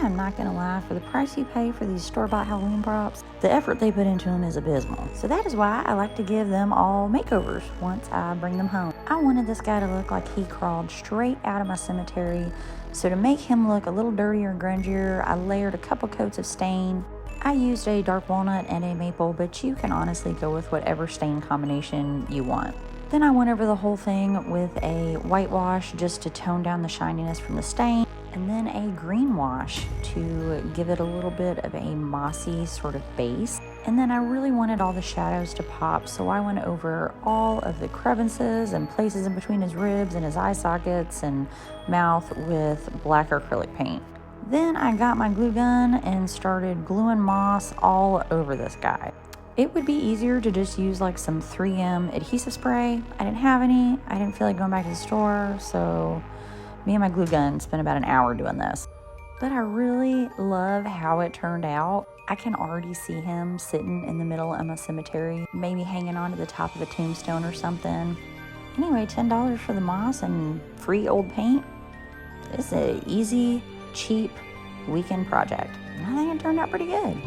am not gonna lie, for the price you pay for these store-bought Halloween props, the effort they put into them is abysmal. So that is why I like to give them all makeovers once I bring them home. I wanted this guy to look like he crawled straight out of my cemetery. So to make him look a little dirtier and grungier, I layered a couple coats of stain. I used a dark walnut and a maple, but you can honestly go with whatever stain combination you want. Then I went over the whole thing with a whitewash just to tone down the shininess from the stain, and then a green wash to give it a little bit of a mossy sort of base. And then I really wanted all the shadows to pop, so I went over all of the crevices and places in between his ribs and his eye sockets and mouth with black acrylic paint. Then I got my glue gun and started gluing moss all over this guy. It would be easier to just use like some 3M adhesive spray. I didn't have any. I didn't feel like going back to the store, so me and my glue gun spent about an hour doing this. But I really love how it turned out. I can already see him sitting in the middle of my cemetery, maybe hanging onto the top of a tombstone or something. Anyway, $10 for the moss and free old paint. It's an easy, cheap weekend project. And I think it turned out pretty good.